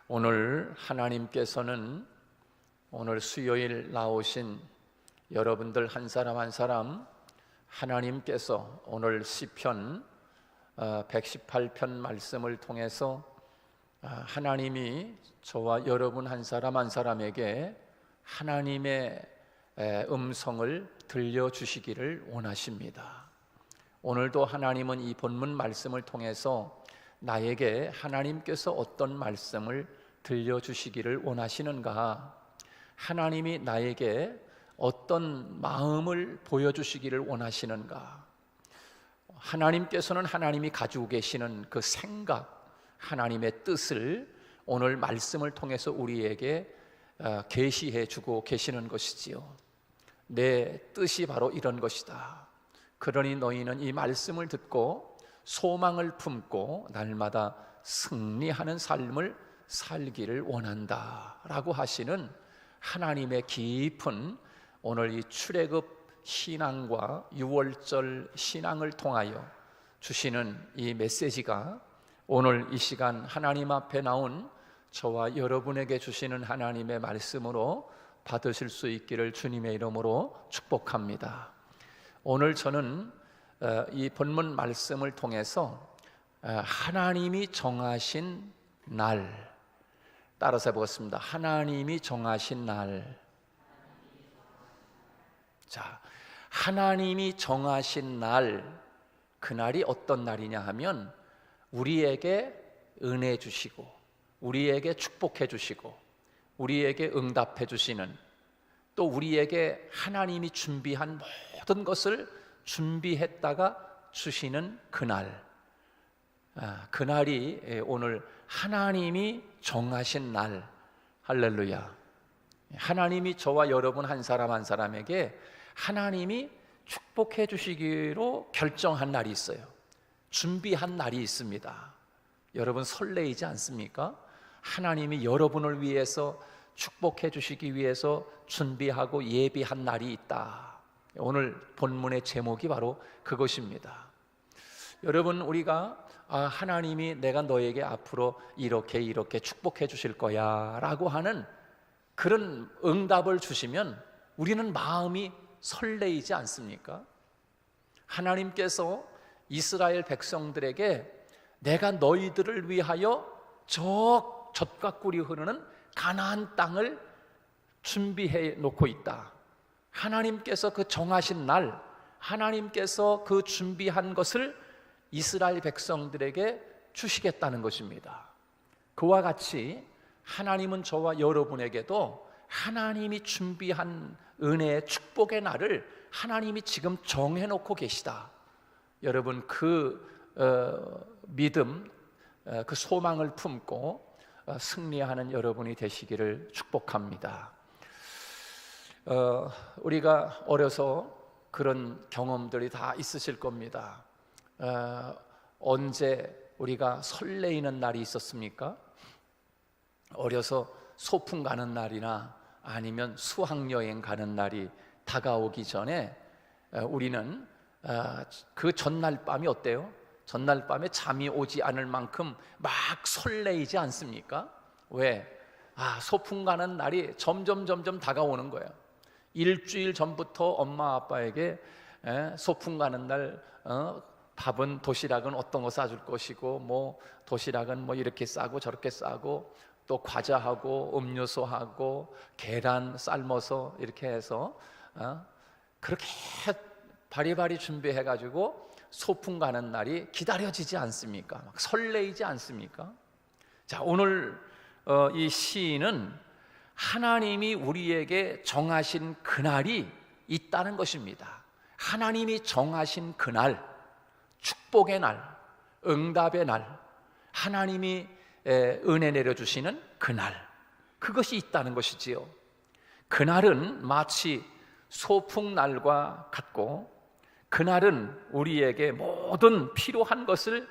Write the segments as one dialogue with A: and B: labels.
A: 오늘 하나님께서는 오늘 수요일 나오신 여러분들 한 사람 한 사람 하나님께서 오늘 시편 118편 말씀을 통해서 하나님이 저와 여러분 한 사람 한 사람에게 하나님의 음성을 들려주시기를 원하십니다. 오늘도 하나님은 이 본문 말씀을 통해서 나에게 하나님께서 어떤 말씀을 들려주시기를 원하시는가, 하나님이 나에게 어떤 마음을 보여주시기를 원하시는가, 하나님께서는 하나님이 가지고 계시는 그 생각, 하나님의 뜻을 오늘 말씀을 통해서 우리에게 계시해 주고 계시는 것이지요. 내 뜻이 바로 이런 것이다. 그러니 너희는 이 말씀을 듣고 소망을 품고 날마다 승리하는 삶을 살기를 원한다 라고 하시는 하나님의 깊은 오늘 이 출애굽 신앙과 유월절 신앙을 통하여 주시는 이 메시지가 오늘 이 시간 하나님 앞에 나온 저와 여러분에게 주시는 하나님의 말씀으로 받으실 수 있기를 주님의 이름으로 축복합니다. 오늘 저는 이 본문 말씀을 통해서 하나님이 정하신 날, 따라서 해보겠습니다. 하나님이 정하신 날. 자, 하나님이 정하신 날, 그날이 어떤 날이냐 하면 우리에게 은혜 주시고 우리에게 축복해 주시고 우리에게 응답해 주시는, 또 우리에게 하나님이 준비한 모든 것을 준비했다가 주시는 그날, 그날이 오늘 하나님이 정하신 날. 할렐루야. 하나님이 저와 여러분 한 사람 한 사람에게 하나님이 축복해 주시기로 결정한 날이 있어요. 준비한 날이 있습니다. 여러분 설레이지 않습니까? 하나님이 여러분을 위해서 축복해 주시기 위해서 준비하고 예비한 날이 있다. 오늘 본문의 제목이 바로 그것입니다. 여러분, 우리가 하나님이 내가 너에게 앞으로 이렇게 축복해 주실 거야 라고 하는 그런 응답을 주시면 우리는 마음이 설레이지 않습니까? 하나님께서 이스라엘 백성들에게 내가 너희들을 위하여 저 젖과 꿀이 흐르는 가나안 땅을 준비해 놓고 있다. 하나님께서 그 정하신 날, 하나님께서 그 준비한 것을 이스라엘 백성들에게 주시겠다는 것입니다. 그와 같이 하나님은 저와 여러분에게도 하나님이 준비한 은혜의 축복의 날을 하나님이 지금 정해놓고 계시다. 여러분, 그 믿음, 그 소망을 품고 승리하는 여러분이 되시기를 축복합니다. 우리가 어려서 그런 경험들이 다 있으실 겁니다. 언제 우리가 설레이는 날이 있었습니까? 어려서 소풍 가는 날이나 아니면 수학여행 가는 날이 다가오기 전에 우리는 그 전날 밤이 어때요? 전날 밤에 잠이 오지 않을 만큼 막 설레이지 않습니까? 왜? 소풍 가는 날이 점점 다가오는 거예요. 일주일 전부터 엄마 아빠에게 소풍 가는 날 밥은 도시락은 어떤 거 싸줄 것이고, 뭐 도시락은 뭐 이렇게 싸고 저렇게 싸고, 또 과자하고 음료수하고 계란 삶아서 이렇게 해서 그렇게 바리바리 준비해가지고 소풍 가는 날이 기다려지지 않습니까? 막 설레이지 않습니까? 자, 오늘 이 시인은 하나님이 우리에게 정하신 그날이 있다는 것입니다. 하나님이 정하신 그날, 축복의 날, 응답의 날, 하나님이 은혜 내려주시는 그날, 그것이 있다는 것이지요. 그날은 마치 소풍날과 같고, 그날은 우리에게 모든 필요한 것을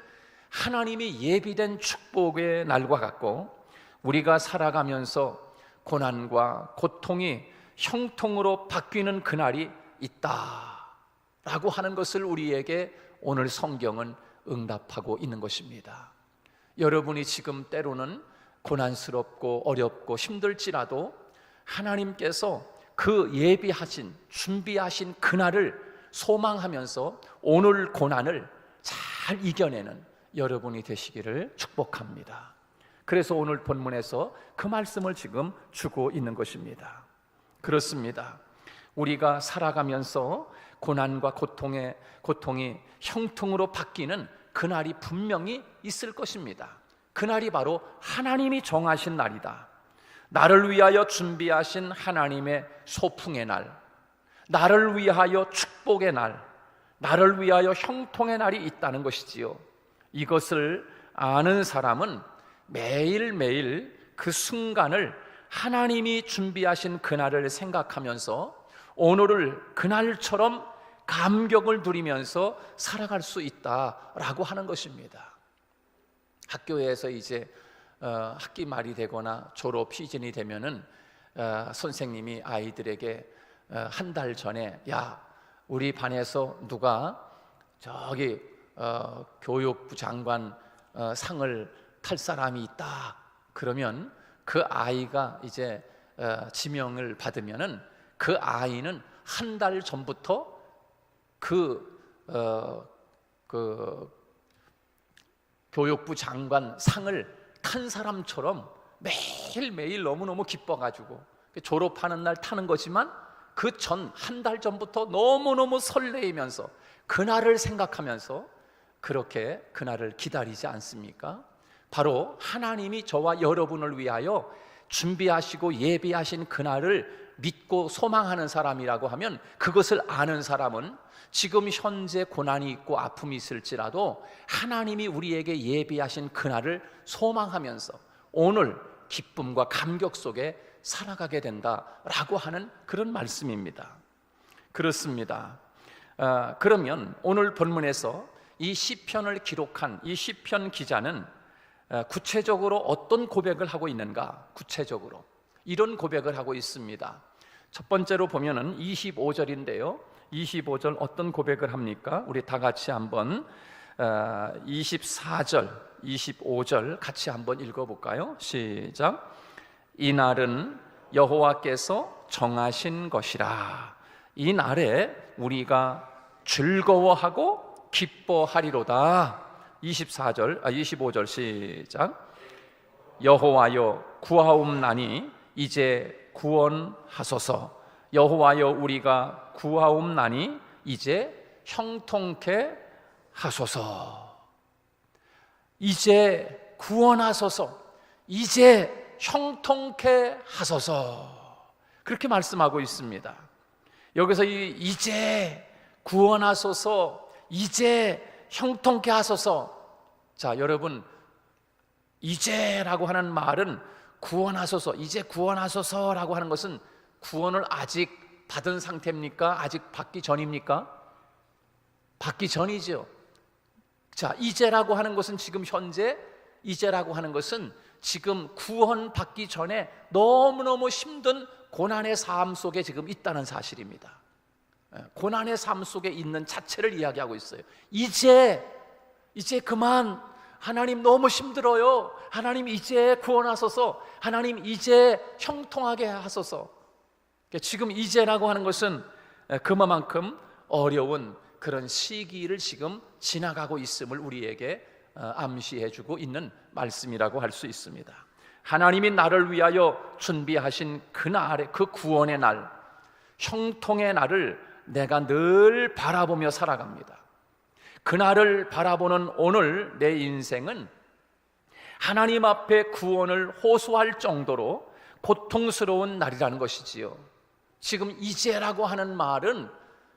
A: 하나님이 예비된 축복의 날과 같고, 우리가 살아가면서 고난과 고통이 형통으로 바뀌는 그날이 있다라고 하는 것을 우리에게 오늘 성경은 응답하고 있는 것입니다. 여러분이 지금 때로는 고난스럽고 어렵고 힘들지라도 하나님께서 그 예비하신, 준비하신 그날을 소망하면서 오늘 고난을 잘 이겨내는 여러분이 되시기를 축복합니다. 그래서 오늘 본문에서 그 말씀을 지금 주고 있는 것입니다. 그렇습니다. 우리가 살아가면서 고난과 고통이 형통으로 바뀌는 그날이 분명히 있을 것입니다. 그날이 바로 하나님이 정하신 날이다. 나를 위하여 준비하신 하나님의 소풍의 날, 나를 위하여 축복의 날, 나를 위하여 형통의 날이 있다는 것이지요. 이것을 아는 사람은 매일매일 그 순간을 하나님이 준비하신 그날을 생각하면서 오늘을 그날처럼 감격을 누리면서 살아갈 수 있다라고 하는 것입니다. 학교에서 이제 학기 말이 되거나 졸업 시즌이 되면은 선생님이 아이들에게 한 달 전에 야, 우리 반에서 누가 저기 교육부 장관 상을 탈 사람이 있다. 그러면 그 아이가 이제 지명을 받으면은 그 아이는 한 달 전부터 그 교육부 장관 상을 탄 사람처럼 매일매일 너무너무 기뻐가지고 졸업하는 날 타는 거지만 그 전 한 달 전부터 너무너무 설레이면서 그날을 생각하면서 그렇게 그날을 기다리지 않습니까? 바로 하나님이 저와 여러분을 위하여 준비하시고 예비하신 그날을 믿고 소망하는 사람이라고 하면, 그것을 아는 사람은 지금 현재 고난이 있고 아픔이 있을지라도 하나님이 우리에게 예비하신 그날을 소망하면서 오늘 기쁨과 감격 속에 살아가게 된다라고 하는 그런 말씀입니다. 그렇습니다. 그러면 오늘 본문에서 이 시편을 기록한 이 시편 기자는 구체적으로 어떤 고백을 하고 있는가? 구체적으로 이런 고백을 하고 있습니다. 첫 번째로 보면은 25절인데요 25절 어떤 고백을 합니까? 우리 다 같이 한번 24절, 25절 같이 한번 읽어볼까요? 시작. 이날은 여호와께서 정하신 것이라. 이 날에 우리가 즐거워하고 기뻐하리로다. 25절 시작. 여호와여 구하옵나니 이제 구원하소서. 여호와여 우리가 구하옵나니 이제 형통케 하소서. 이제 구원하소서. 이제 형통케 하소서. 그렇게 말씀하고 있습니다. 여기서 이제 구원하소서, 이제 형통케 하소서. 자, 여러분, 이제라고 하는 말은 구원하소서, 이제 구원하소서라고 하는 것은 구원을 아직 받은 상태입니까? 아직 받기 전입니까? 받기 전이죠. 자, 이제라고 하는 것은 지금 현재, 이제라고 하는 것은 지금 구원받기 전에 너무너무 힘든 고난의 삶 속에 지금 있다는 사실입니다. 고난의 삶 속에 있는 자체를 이야기하고 있어요. 이제 그만, 하나님 너무 힘들어요. 하나님 이제 구원하소서. 하나님 이제 형통하게 하소서. 지금 이제라고 하는 것은 그만큼 어려운 그런 시기를 지금 지나가고 있음을 우리에게 암시해주고 있는 말씀이라고 할 수 있습니다. 하나님이 나를 위하여 준비하신 그날의 그 구원의 날, 형통의 날을 내가 늘 바라보며 살아갑니다. 그날을 바라보는 오늘 내 인생은 하나님 앞에 구원을 호소할 정도로 고통스러운 날이라는 것이지요. 지금 이제라고 하는 말은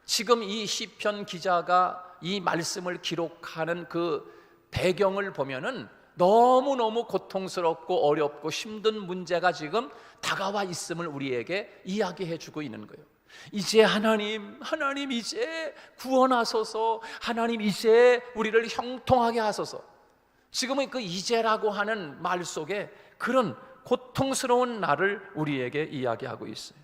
A: 지금 이 시편 기자가 이 말씀을 기록하는 그 배경을 보면은 너무너무 고통스럽고 어렵고 힘든 문제가 지금 다가와 있음을 우리에게 이야기해 주고 있는 거예요. 이제 하나님 이제 구원하소서. 하나님 이제 우리를 형통하게 하소서. 지금은 그 이제라고 하는 말 속에 그런 고통스러운 날을 우리에게 이야기하고 있어요.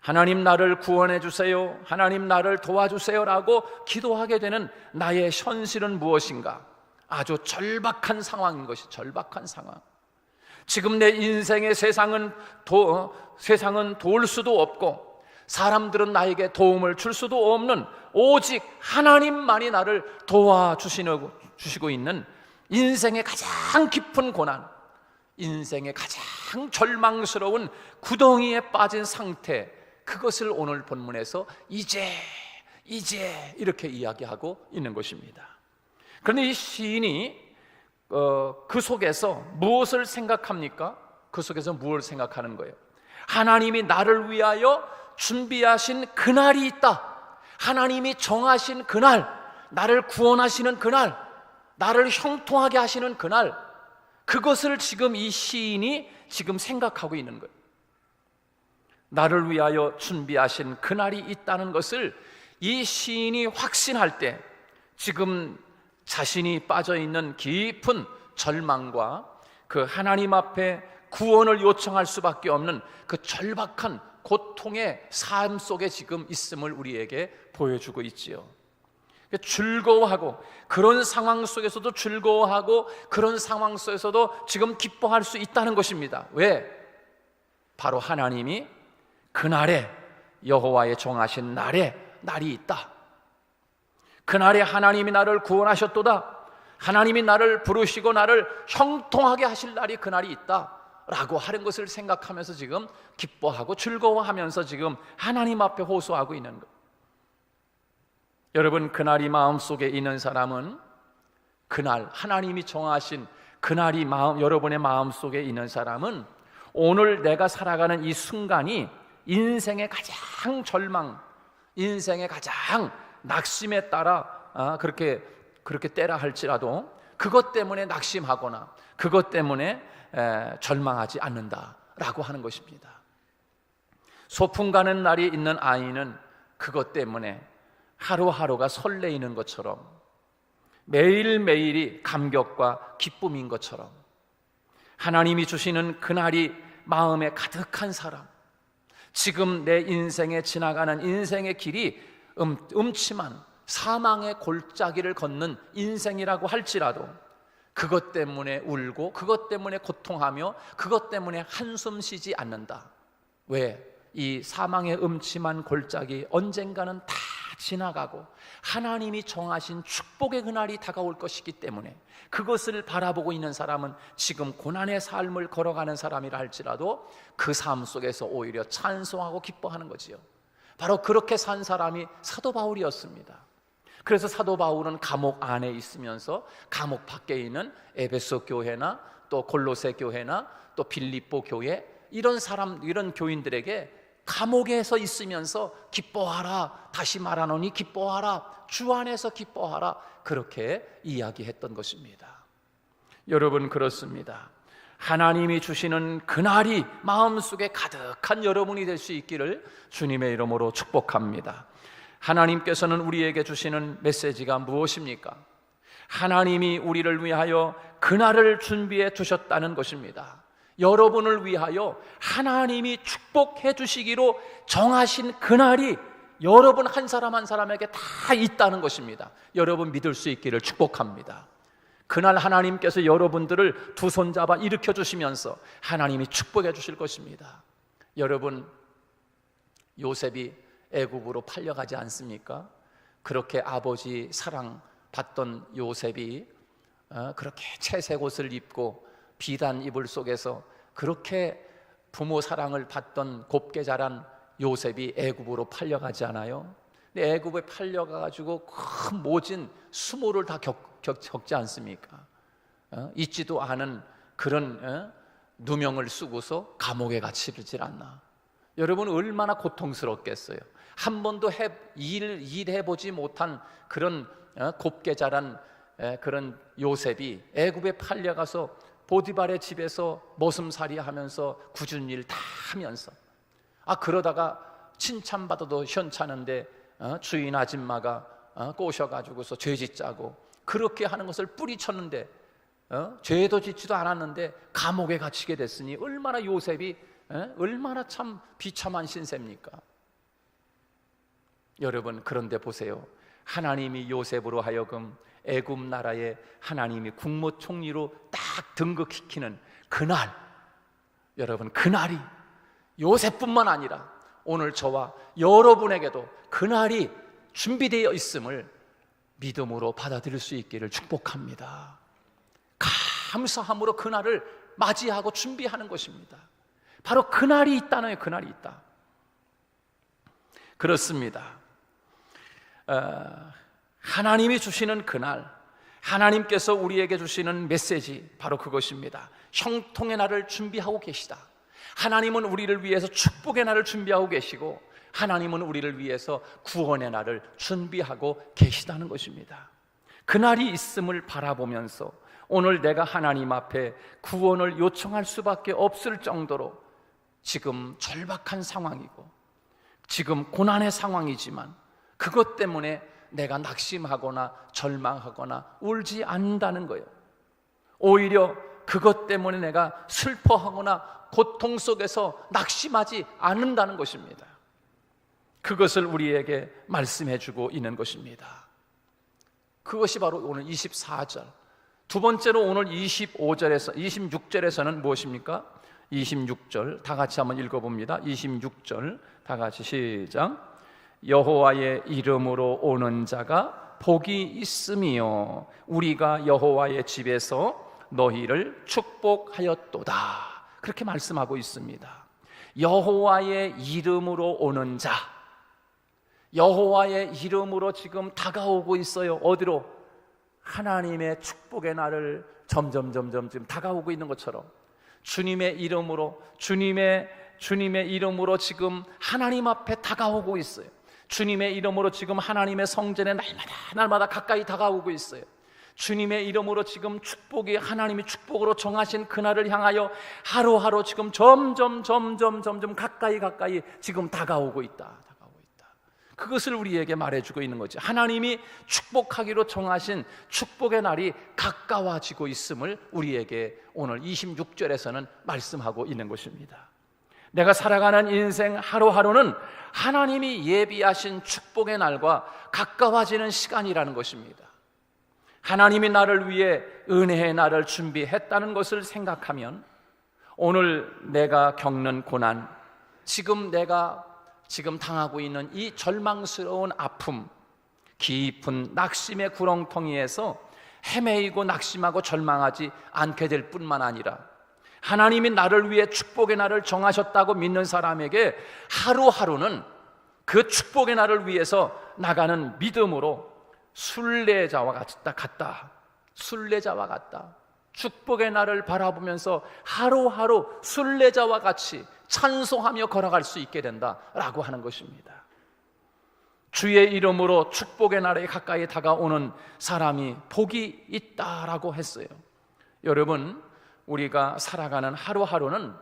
A: 하나님 나를 구원해 주세요, 하나님 나를 도와주세요 라고 기도하게 되는 나의 현실은 무엇인가? 아주 절박한 상황인 것이 절박한 상황. 지금 내 인생의 세상은 도울 수도 없고 사람들은 나에게 도움을 줄 수도 없는 오직 하나님만이 나를 도와주시고 있는 인생의 가장 깊은 고난, 인생의 가장 절망스러운 구덩이에 빠진 상태, 그것을 오늘 본문에서 이제 이렇게 이야기하고 있는 것입니다. 그런데 이 시인이 그 속에서 무엇을 생각합니까? 그 속에서 무엇을 생각하는 거예요? 하나님이 나를 위하여 준비하신 그날이 있다. 하나님이 정하신 그날, 나를 구원하시는 그날, 나를 형통하게 하시는 그날, 그것을 지금 이 시인이 지금 생각하고 있는 거예요. 나를 위하여 준비하신 그날이 있다는 것을 이 시인이 확신할 때 지금 자신이 빠져있는 깊은 절망과 그 하나님 앞에 구원을 요청할 수밖에 없는 그 절박한 고통의 삶 속에 지금 있음을 우리에게 보여주고 있지요. 즐거워하고, 그런 상황 속에서도 즐거워하고, 그런 상황 속에서도 지금 기뻐할 수 있다는 것입니다. 왜? 바로 하나님이 그날에, 여호와의 정하신 날에 날이 있다. 그날에 하나님이 나를 구원하셨도다. 하나님이 나를 부르시고 나를 형통하게 하실 날이 그날이 있다 라고 하는 것을 생각하면서 지금 기뻐하고 즐거워하면서 지금 하나님 앞에 호소하고 있는 것. 여러분, 그날이 마음속에 있는 사람은, 그날 하나님이 정하신 그날이 여러분의 마음속에 있는 사람은 오늘 내가 살아가는 이 순간이 인생의 가장 절망, 인생의 가장 낙심에 따라 그렇게 때라 할지라도 그것 때문에 낙심하거나 그것 때문에 절망하지 않는다라고 하는 것입니다. 소풍 가는 날이 있는 아이는 그것 때문에 하루하루가 설레이는 것처럼, 매일매일이 감격과 기쁨인 것처럼, 하나님이 주시는 그날이 마음에 가득한 사람, 지금 내 인생에 지나가는 인생의 길이 음침한 사망의 골짜기를 걷는 인생이라고 할지라도 그것 때문에 울고, 그것 때문에 고통하며, 그것 때문에 한숨 쉬지 않는다. 왜? 이 사망의 음침한 골짜기 언젠가는 다 지나가고 하나님이 정하신 축복의 그날이 다가올 것이기 때문에 그것을 바라보고 있는 사람은 지금 고난의 삶을 걸어가는 사람이라 할지라도 그 삶 속에서 오히려 찬송하고 기뻐하는 거지요. 바로 그렇게 산 사람이 사도 바울이었습니다. 그래서 사도 바울은 감옥 안에 있으면서 감옥 밖에 있는 에베소 교회나 또 골로새 교회나 또 빌립보 교회, 이런 교인들에게 감옥에서 있으면서 기뻐하라, 다시 말하노니 기뻐하라, 주 안에서 기뻐하라, 그렇게 이야기했던 것입니다. 여러분, 그렇습니다. 하나님이 주시는 그날이 마음속에 가득한 여러분이 될 수 있기를 주님의 이름으로 축복합니다. 하나님께서는 우리에게 주시는 메시지가 무엇입니까? 하나님이 우리를 위하여 그날을 준비해 두셨다는 것입니다. 여러분을 위하여 하나님이 축복해 주시기로 정하신 그날이 여러분 한 사람 한 사람에게 다 있다는 것입니다. 여러분 믿을 수 있기를 축복합니다. 그날 하나님께서 여러분들을 두 손 잡아 일으켜 주시면서 하나님이 축복해 주실 것입니다. 여러분, 요셉이 애굽으로 팔려가지 않습니까? 그렇게 아버지 사랑 받던 요셉이 그렇게 채색 옷을 입고 비단 이불 속에서 그렇게 부모 사랑을 받던 곱게 자란 요셉이 애굽으로 팔려가지 않아요? 근데 애굽에 팔려가지고 큰 모진 수모를 다 겪지 않습니까? 잊지도 않은 그런 누명을 쓰고서 감옥에 갇히질 않나? 여러분, 얼마나 고통스럽겠어요. 한 번도 일해보지 못한 그런 곱게 자란 그런 요셉이 애굽에 팔려가서 보디발의 집에서 머슴살이 하면서 굳은 일 다 하면서 그러다가 칭찬받아도 현찮은데 주인 아줌마가 꼬셔가지고서 죄짓자고 그렇게 하는 것을 뿌리쳤는데 죄도 짓지도 않았는데 감옥에 갇히게 됐으니 얼마나 요셉이 얼마나 참 비참한 신세입니까? 여러분, 그런데 보세요. 하나님이 요셉으로 하여금 애굽 나라에 하나님이 국무총리로 딱 등극시키는 그날, 여러분, 그날이 요새뿐만 아니라 오늘 저와 여러분에게도 그날이 준비되어 있음을 믿음으로 받아들일 수 있기를 축복합니다. 감사함으로 그날을 맞이하고 준비하는 것입니다. 바로 그날이 있다는 거예요. 그날이 있다. 그렇습니다. 하나님이 주시는 그날, 하나님께서 우리에게 주시는 메시지, 바로 그것입니다. 형통의 날을 준비하고 계시다. 하나님은 우리를 위해서 축복의 날을 준비하고 계시고, 하나님은 우리를 위해서 구원의 날을 준비하고 계시다는 것입니다. 그날이 있음을 바라보면서 오늘 내가 하나님 앞에 구원을 요청할 수밖에 없을 정도로 지금 절박한 상황이고, 지금 고난의 상황이지만 그것 때문에 내가 낙심하거나 절망하거나 울지 않는다는 거예요. 오히려 그것 때문에 내가 슬퍼하거나 고통 속에서 낙심하지 않는다는 것입니다. 그것을 우리에게 말씀해 주고 있는 것입니다. 그것이 바로 오늘 24절, 두 번째로 오늘 26절에서는 무엇입니까? 26절 다 같이 한번 읽어봅니다. 26절 다 같이 시작. 여호와의 이름으로 오는 자가 복이 있으며 우리가 여호와의 집에서 너희를 축복하였도다. 그렇게 말씀하고 있습니다. 여호와의 이름으로 오는 자, 여호와의 이름으로 지금 다가오고 있어요. 어디로? 하나님의 축복의 날을 점점 지금 다가오고 있는 것처럼 주님의 이름으로, 주님의 이름으로 지금 하나님 앞에 다가오고 있어요. 주님의 이름으로 지금 하나님의 성전에 날마다 가까이 다가오고 있어요. 주님의 이름으로 지금 축복이, 하나님이 축복으로 정하신 그날을 향하여 하루하루 지금 점점 가까이 지금 다가오고 있다. 그것을 우리에게 말해주고 있는 거죠. 하나님이 축복하기로 정하신 축복의 날이 가까워지고 있음을 우리에게 오늘 26절에서는 말씀하고 있는 것입니다. 내가 살아가는 인생 하루하루는 하나님이 예비하신 축복의 날과 가까워지는 시간이라는 것입니다. 하나님이 나를 위해 은혜의 날을 준비했다는 것을 생각하면 오늘 내가 겪는 고난, 내가 지금 당하고 있는 이 절망스러운 아픔, 깊은 낙심의 구렁텅이에서 헤매이고 낙심하고 절망하지 않게 될 뿐만 아니라 하나님이 나를 위해 축복의 날을 정하셨다고 믿는 사람에게 하루하루는 그 축복의 날을 위해서 나가는 믿음으로 순례자와 같다. 순례자와 같다. 축복의 날을 바라보면서 하루하루 순례자와 같이 찬송하며 걸어갈 수 있게 된다라고 하는 것입니다. 주의 이름으로 축복의 날에 가까이 다가오는 사람이 복이 있다라고 했어요. 여러분, 우리가 살아가는 하루하루는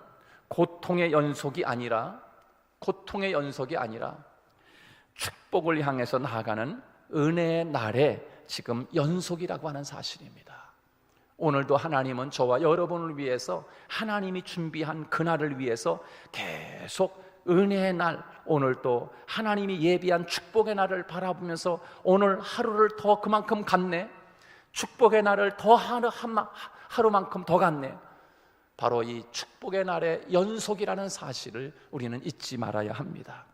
A: 고통의 연속이 아니라 축복을 향해서 나아가는 은혜의 날의 지금 연속이라고 하는 사실입니다. 오늘도 하나님은 저와 여러분을 위해서 하나님이 준비한 그날을 위해서 계속 은혜의 날, 오늘 또 하나님이 예비한 축복의 날을 바라보면서 오늘 하루를 더 그만큼 갖네, 축복의 날을 더 하루만큼 더 갖네, 바로 이 축복의 날의 연속이라는 사실을 우리는 잊지 말아야 합니다.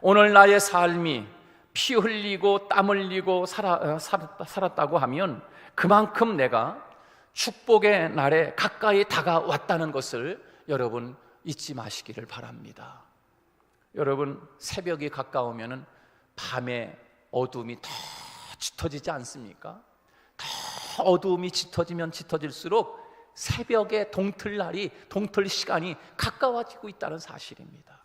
A: 오늘 나의 삶이 피 흘리고 땀 흘리고 살았다고 하면 그만큼 내가 축복의 날에 가까이 다가왔다는 것을 여러분 잊지 마시기를 바랍니다. 여러분, 새벽이 가까우면 밤에 어둠이 더 짙어지지 않습니까? 더 어둠이 짙어지면 짙어질수록 새벽의 동틀 시간이 가까워지고 있다는 사실입니다.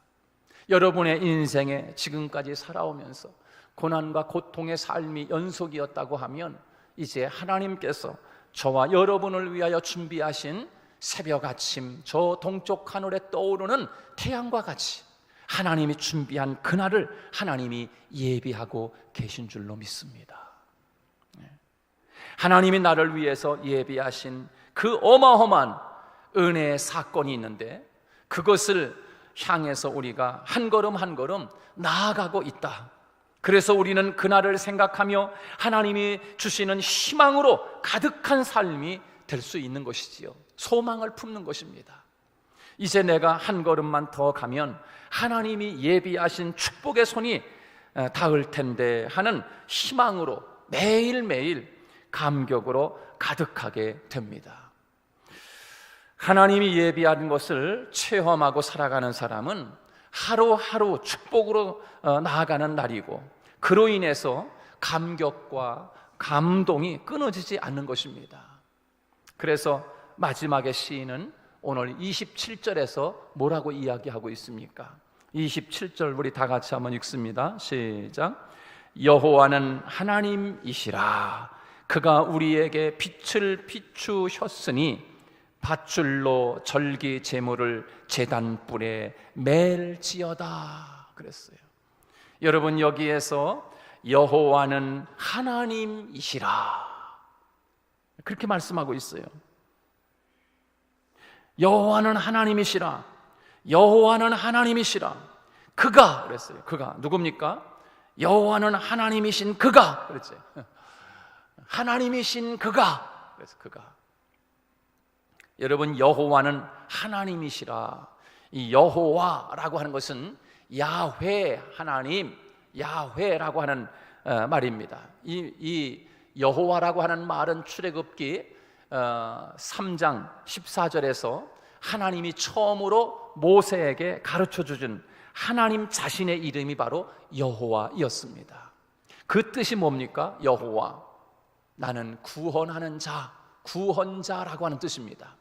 A: 여러분의 인생에 지금까지 살아오면서 고난과 고통의 삶이 연속이었다고 하면 이제 하나님께서 저와 여러분을 위하여 준비하신 새벽 아침, 저 동쪽 하늘에 떠오르는 태양과 같이 하나님이 준비한 그날을 하나님이 예비하고 계신 줄로 믿습니다. 하나님이 나를 위해서 예비하신 그 어마어마한 은혜의 사건이 있는데 그것을 향해서 우리가 한 걸음 한 걸음 나아가고 있다. 그래서 우리는 그날을 생각하며 하나님이 주시는 희망으로 가득한 삶이 될 수 있는 것이지요. 소망을 품는 것입니다. 이제 내가 한 걸음만 더 가면 하나님이 예비하신 축복의 손이 닿을 텐데 하는 희망으로 매일매일 감격으로 가득하게 됩니다. 하나님이 예비한 것을 체험하고 살아가는 사람은 하루하루 축복으로 나아가는 날이고, 그로 인해서 감격과 감동이 끊어지지 않는 것입니다. 그래서 마지막에 시인은 오늘 27절에서 뭐라고 이야기하고 있습니까? 27절 우리 다 같이 한번 읽습니다. 시작. 여호와는 하나님이시라. 그가 우리에게 빛을 비추셨으니 밧줄로 절기 제물을 제단불에 맬지어다 그랬어요. 여러분, 여기에서 여호와는 하나님이시라 그렇게 말씀하고 있어요. 여호와는 하나님이시라. 여호와는 하나님이시라. 그가 그랬어요. 그가 누굽니까? 여호와는 하나님이신 그가 그랬죠. 하나님이신 그가. 그래서 그가. 여러분, 여호와는 하나님이시라. 이 여호와라고 하는 것은 야훼 하나님, 야훼라고 하는 말입니다. 이 여호와라고 하는 말은 출애굽기 3장 14절에서 하나님이 처음으로 모세에게 가르쳐 주신 하나님 자신의 이름이 바로 여호와였습니다. 그 뜻이 뭡니까? 여호와, 나는 구원하는 자, 구원자라고 하는 뜻입니다.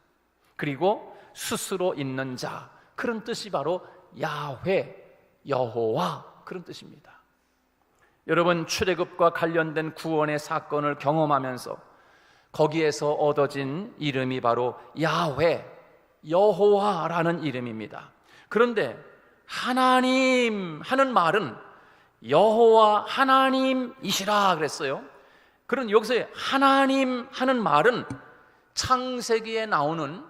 A: 그리고 스스로 있는 자, 그런 뜻이 바로 야훼, 여호와, 그런 뜻입니다. 여러분, 출애굽과 관련된 구원의 사건을 경험하면서 거기에서 얻어진 이름이 바로 야훼, 여호와라는 이름입니다. 그런데 하나님 하는 말은 여호와 하나님이시라 그랬어요. 그런 여기서 하나님 하는 말은 창세기에 나오는,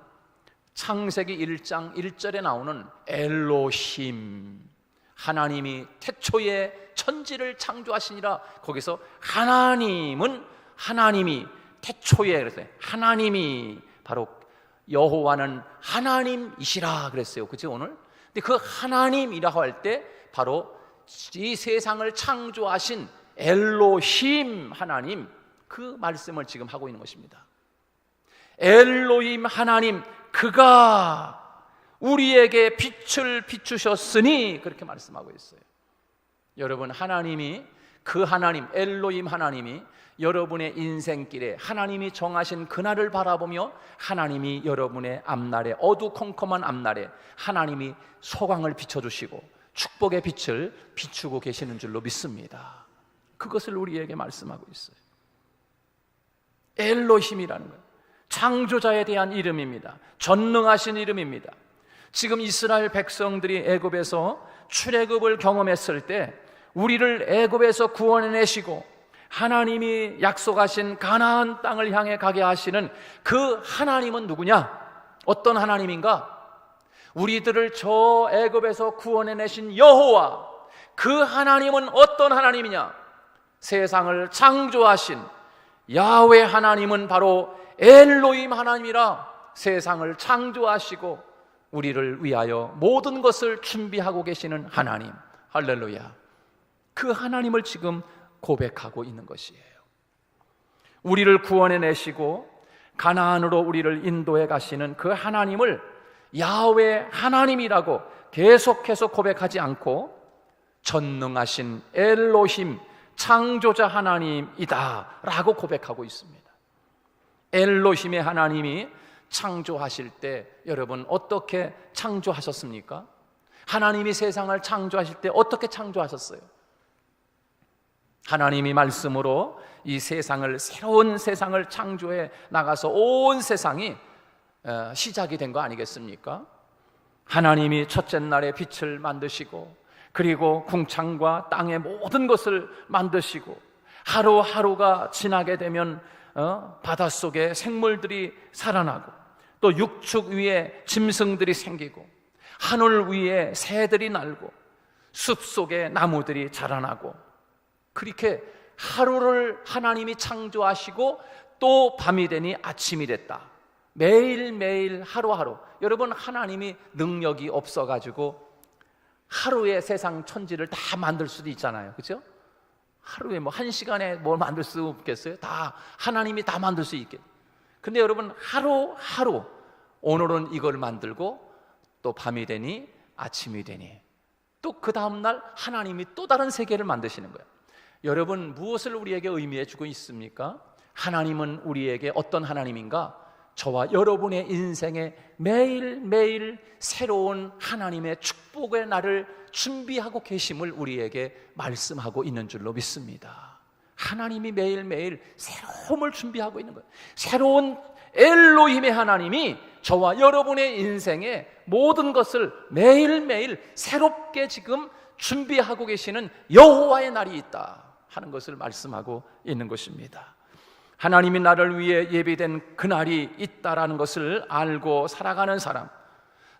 A: 창세기 1장 1절에 나오는 엘로힘, 하나님이 태초에 천지를 창조하시니라, 거기서 하나님은 하나님이 태초에, 그래서 하나님이 바로 여호와는 하나님이시라 그랬어요. 그치 오늘? 근데 그 하나님이라고 할 때 바로 이 세상을 창조하신 엘로힘 하나님, 그 말씀을 지금 하고 있는 것입니다. 엘로힘 하나님, 그가 우리에게 빛을 비추셨으니, 그렇게 말씀하고 있어요. 여러분, 하나님이, 그 하나님 엘로힘 하나님이 여러분의 인생길에 하나님이 정하신 그날을 바라보며 하나님이 여러분의 앞날에, 어두컴컴한 앞날에 하나님이 소광을 비춰주시고 축복의 빛을 비추고 계시는 줄로 믿습니다. 그것을 우리에게 말씀하고 있어요. 엘로힘이라는 것, 창조자에 대한 이름입니다. 전능하신 이름입니다. 지금 이스라엘 백성들이 애굽에서 출애굽을 경험했을 때 우리를 애굽에서 구원해내시고 하나님이 약속하신 가나안 땅을 향해 가게 하시는 그 하나님은 누구냐? 어떤 하나님인가? 우리들을 저 애굽에서 구원해내신 여호와, 그 하나님은 어떤 하나님이냐? 세상을 창조하신 야훼 하나님은 바로 엘로힘 하나님이라, 세상을 창조하시고 우리를 위하여 모든 것을 준비하고 계시는 하나님, 할렐루야. 그 하나님을 지금 고백하고 있는 것이에요. 우리를 구원해내시고 가나안으로 우리를 인도해 가시는 그 하나님을 야훼 하나님이라고 계속해서 고백하지 않고 전능하신 엘로힘, 창조자 하나님이다 라고 고백하고 있습니다. 엘로힘의 하나님이 창조하실 때 여러분 어떻게 창조하셨습니까? 하나님이 세상을 창조하실 때 어떻게 창조하셨어요? 하나님이 말씀으로 이 세상을, 새로운 세상을 창조해 나가서 온 세상이 시작이 된 거 아니겠습니까? 하나님이 첫째 날에 빛을 만드시고, 그리고 궁창과 땅의 모든 것을 만드시고, 하루하루가 지나게 되면 바닷속에 생물들이 살아나고, 또 육축 위에 짐승들이 생기고, 하늘 위에 새들이 날고, 숲속에 나무들이 자라나고, 그렇게 하루를 하나님이 창조하시고 또 밤이 되니 아침이 됐다. 매일매일 하루하루. 여러분, 하나님이 능력이 없어가지고 하루에 세상 천지를 다 만들 수도 있잖아요, 그렇죠? 하루에 뭐 1시간에 뭘 만들 수 없겠어요? 다 하나님이 다 만들 수 있게. 근데 여러분, 하루하루 오늘은 이걸 만들고 또 밤이 되니 아침이 되니 또 그 다음날 하나님이 또 다른 세계를 만드시는 거예요. 여러분, 무엇을 우리에게 의미해 주고 있습니까? 하나님은 우리에게 어떤 하나님인가? 저와 여러분의 인생에 매일매일 새로운 하나님의 축복의 날을 준비하고 계심을 우리에게 말씀하고 있는 줄로 믿습니다. 하나님이 매일매일 새로움을 준비하고 있는 거예요. 새로운 엘로힘의 하나님이 저와 여러분의 인생에 모든 것을 매일매일 새롭게 지금 준비하고 계시는 여호와의 날이 있다 하는 것을 말씀하고 있는 것입니다. 하나님이 나를 위해 예비된 그날이 있다라는 것을 알고 살아가는 사람,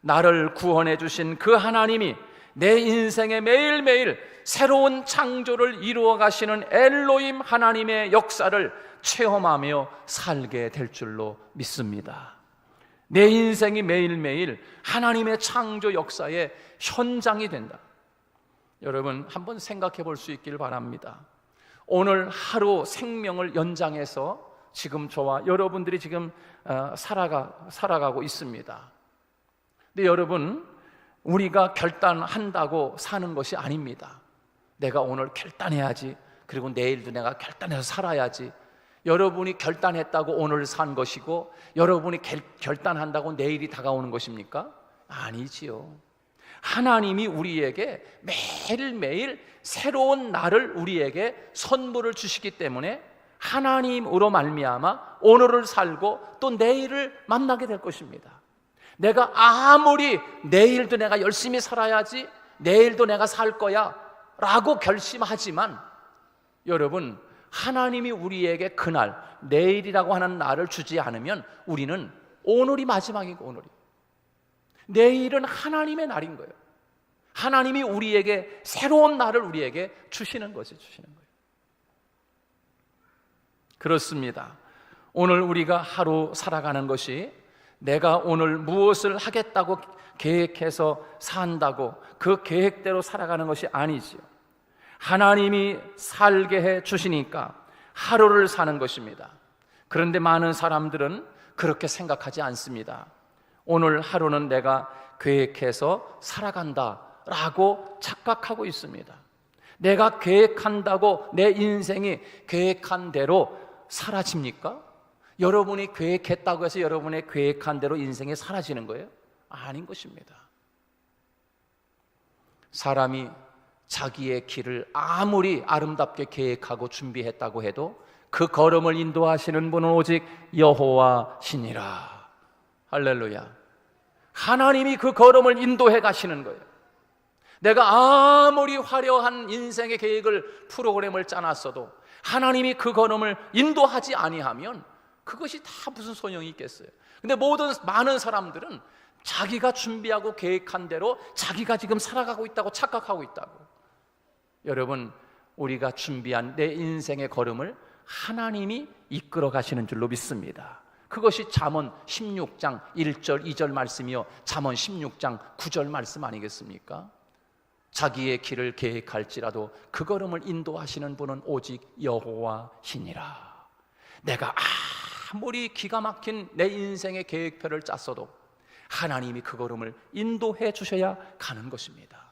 A: 나를 구원해 주신 그 하나님이 내 인생에 매일매일 새로운 창조를 이루어 가시는 엘로힘 하나님의 역사를 체험하며 살게 될 줄로 믿습니다. 내 인생이 매일매일 하나님의 창조 역사의 현장이 된다. 여러분, 한번 생각해 볼 수 있기를 바랍니다. 오늘 하루 생명을 연장해서 지금 저와 여러분들이 지금 살아가고 있습니다. 근데 여러분, 우리가 결단한다고 사는 것이 아닙니다. 내가 오늘 결단해야지, 그리고 내일도 내가 결단해서 살아야지. 여러분이 결단했다고 오늘 산 것이고 여러분이 결단한다고 내일이 다가오는 것입니까? 아니지요. 하나님이 우리에게 매일매일 새로운 날을 우리에게 선물을 주시기 때문에 하나님으로 말미암아 오늘을 살고 또 내일을 만나게 될 것입니다. 내가 아무리 내일도 내가 열심히 살아야지, 내일도 내가 살 거야 라고 결심하지만, 여러분, 하나님이 우리에게 그날, 내일이라고 하는 날을 주지 않으면 우리는 오늘이 마지막이고, 오늘이, 내일은 하나님의 날인 거예요. 하나님이 우리에게 새로운 날을 우리에게 주시는 거죠. 그렇습니다. 오늘 우리가 하루 살아가는 것이 내가 오늘 무엇을 하겠다고 계획해서 산다고 그 계획대로 살아가는 것이 아니지요. 하나님이 살게 해 주시니까 하루를 사는 것입니다. 그런데 많은 사람들은 그렇게 생각하지 않습니다. 오늘 하루는 내가 계획해서 살아간다라고 착각하고 있습니다. 내가 계획한다고 내 인생이 계획한 대로 사라집니까? 여러분이 계획했다고 해서 여러분의 계획한 대로 인생이 사라지는 거예요? 아닌 것입니다. 사람이 자기의 길을 아무리 아름답게 계획하고 준비했다고 해도 그 걸음을 인도하시는 분은 오직 여호와시니라. 할렐루야. 하나님이 그 걸음을 인도해 가시는 거예요. 내가 아무리 화려한 인생의 계획을, 프로그램을 짜놨어도 하나님이 그 걸음을 인도하지 아니하면 그것이 다 무슨 소용이 있겠어요. 근데 많은 사람들은 자기가 준비하고 계획한 대로 자기가 지금 살아가고 있다고 착각하고 있다고. 여러분, 우리가 준비한 내 인생의 걸음을 하나님이 이끌어 가시는 줄로 믿습니다. 그것이 잠언 16장 1절 2절 말씀이요, 잠언 16장 9절 말씀 아니겠습니까? 자기의 길을 계획할지라도 그 걸음을 인도하시는 분은 오직 여호와시니라. 내가 아무리 기가 막힌 내 인생의 계획표를 짰어도 하나님이 그 걸음을 인도해 주셔야 가는 것입니다.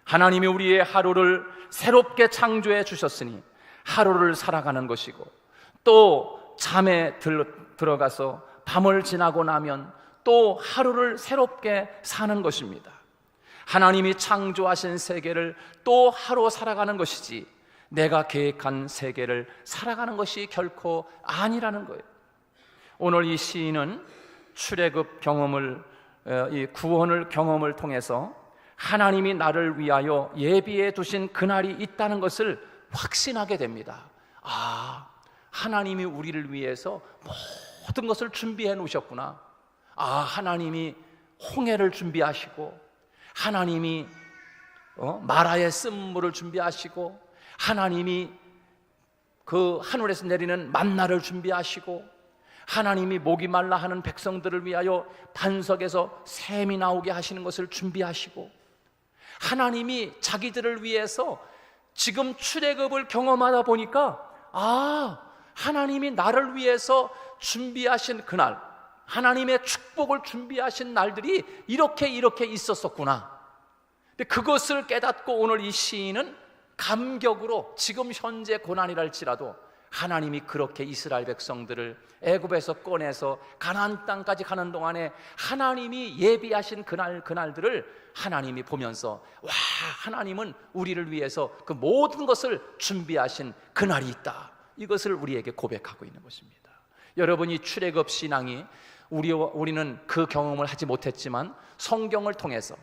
A: 하나님이 우리의 하루를 새롭게 창조해 주셨으니 하루를 살아가는 것이고, 또 잠에 들어가서 밤을 지나고 나면 또 하루를 새롭게 사는 것입니다. 하나님이 창조하신 세계를 또 하루 살아가는 것이지 내가 계획한 세계를 살아가는 것이 결코 아니라는 거예요. 오늘 이 시인은 출애굽 경험을, 이 구원을 경험을 통해서 하나님이 나를 위하여 예비해 두신 그날이 있다는 것을 확신하게 됩니다. 하나님이 우리를 위해서 모든 것을 준비해 놓으셨구나. 하나님이 홍해를 준비하시고, 하나님이 마라의 쓴물을 준비하시고, 하나님이 그 하늘에서 내리는 만나를 준비하시고, 하나님이 목이 말라 하는 백성들을 위하여 반석에서 샘이 나오게 하시는 것을 준비하시고, 하나님이 자기들을 위해서 지금 출애굽을 경험하다 보니까 하나님이 나를 위해서 준비하신 그날, 하나님의 축복을 준비하신 날들이 이렇게 있었었구나. 근데 그것을 깨닫고 오늘 이 시인은 감격으로 지금 현재 고난이랄지라도 하나님이 그렇게 이스라엘 백성들을 애굽에서 꺼내서 가나안 땅까지 가는 동안에 하나님이 예비하신 그날들을 하나님이 보면서, 와, 하나님은 우리를 위해서 그 모든 것을 준비하신 그날이 있다, 이것을 우리에게 고백하고 있는 것입니다. 여러분이 출애굽 신앙이 우리는 그 경험을 하지 못했지만 성경을 통해서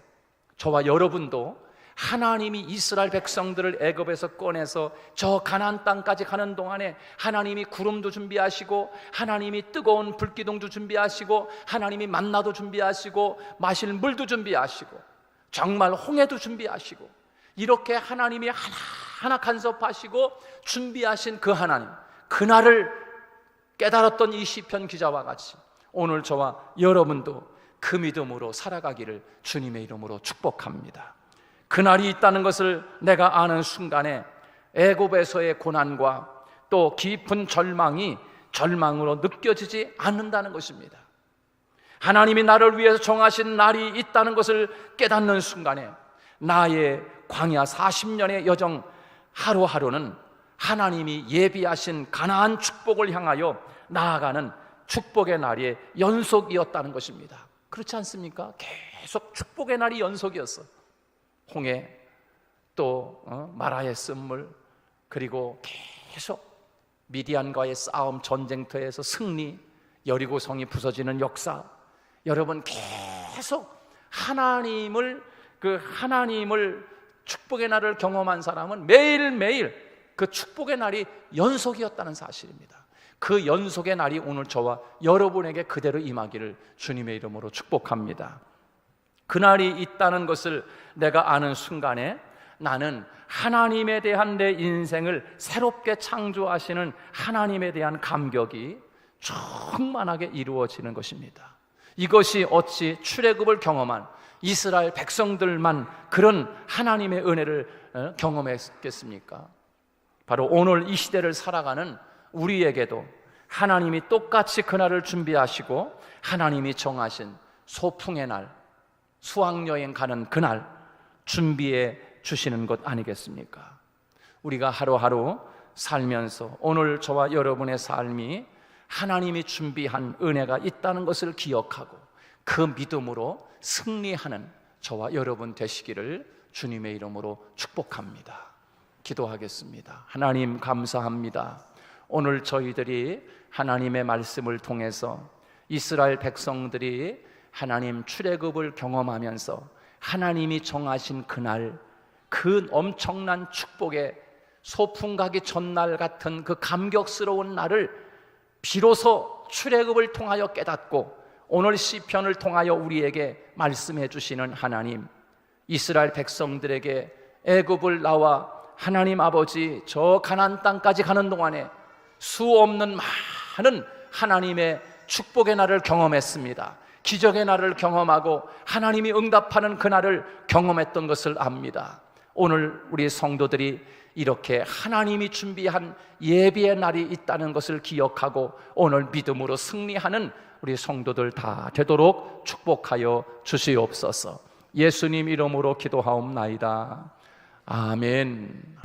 A: 저와 여러분도 하나님이 이스라엘 백성들을 애굽에서 꺼내서 저 가나안 땅까지 가는 동안에 하나님이 구름도 준비하시고, 하나님이 뜨거운 불기둥도 준비하시고, 하나님이 만나도 준비하시고, 마실 물도 준비하시고, 정말 홍해도 준비하시고, 이렇게 하나님이 하나하나 간섭하시고 준비하신 그 하나님, 그날을 깨달았던 이 시편 기자와 같이 오늘 저와 여러분도 그 믿음으로 살아가기를 주님의 이름으로 축복합니다. 그날이 있다는 것을 내가 아는 순간에 애굽에서의 고난과 또 깊은 절망이 절망으로 느껴지지 않는다는 것입니다. 하나님이 나를 위해서 정하신 날이 있다는 것을 깨닫는 순간에 나의 광야 40년의 여정 하루하루는 하나님이 예비하신 가나안 축복을 향하여 나아가는 축복의 날의 연속이었다는 것입니다. 그렇지 않습니까? 계속 축복의 날이 연속이었어. 홍해, 또 마라의 쓴물, 그리고 계속 미디안과의 싸움, 전쟁터에서 승리, 여리고성이 부서지는 역사. 여러분, 계속 하나님을 축복의 날을 경험한 사람은 매일매일 그 축복의 날이 연속이었다는 사실입니다. 그 연속의 날이 오늘 저와 여러분에게 그대로 임하기를 주님의 이름으로 축복합니다. 그날이 있다는 것을 내가 아는 순간에 나는 하나님에 대한 내 인생을 새롭게 창조하시는 하나님에 대한 감격이 충만하게 이루어지는 것입니다. 이것이 어찌 출애굽을 경험한 이스라엘 백성들만 그런 하나님의 은혜를 경험했겠습니까? 바로 오늘 이 시대를 살아가는 우리에게도 하나님이 똑같이 그날을 준비하시고 하나님이 정하신 소풍의 날, 수학여행 가는 그날 준비해 주시는 것 아니겠습니까? 우리가 하루하루 살면서 오늘 저와 여러분의 삶이 하나님이 준비한 은혜가 있다는 것을 기억하고 그 믿음으로 승리하는 저와 여러분 되시기를 주님의 이름으로 축복합니다. 기도하겠습니다. 하나님, 감사합니다. 오늘 저희들이 하나님의 말씀을 통해서 이스라엘 백성들이 하나님 출애굽을 경험하면서 하나님이 정하신 그날, 그 엄청난 축복의 소풍 가기 전날 같은 그 감격스러운 날을 비로소 출애굽을 통하여 깨닫고 오늘 시편을 통하여 우리에게 말씀해 주시는 하나님, 이스라엘 백성들에게 애굽을 나와 하나님 아버지 저 가나안 땅까지 가는 동안에 수 없는 많은 하나님의 축복의 날을 경험했습니다. 기적의 날을 경험하고 하나님이 응답하는 그날을 경험했던 것을 압니다. 오늘 우리 성도들이 이렇게 하나님이 준비한 예비의 날이 있다는 것을 기억하고 오늘 믿음으로 승리하는 우리 성도들 다 되도록 축복하여 주시옵소서. 예수님 이름으로 기도하옵나이다. 아멘.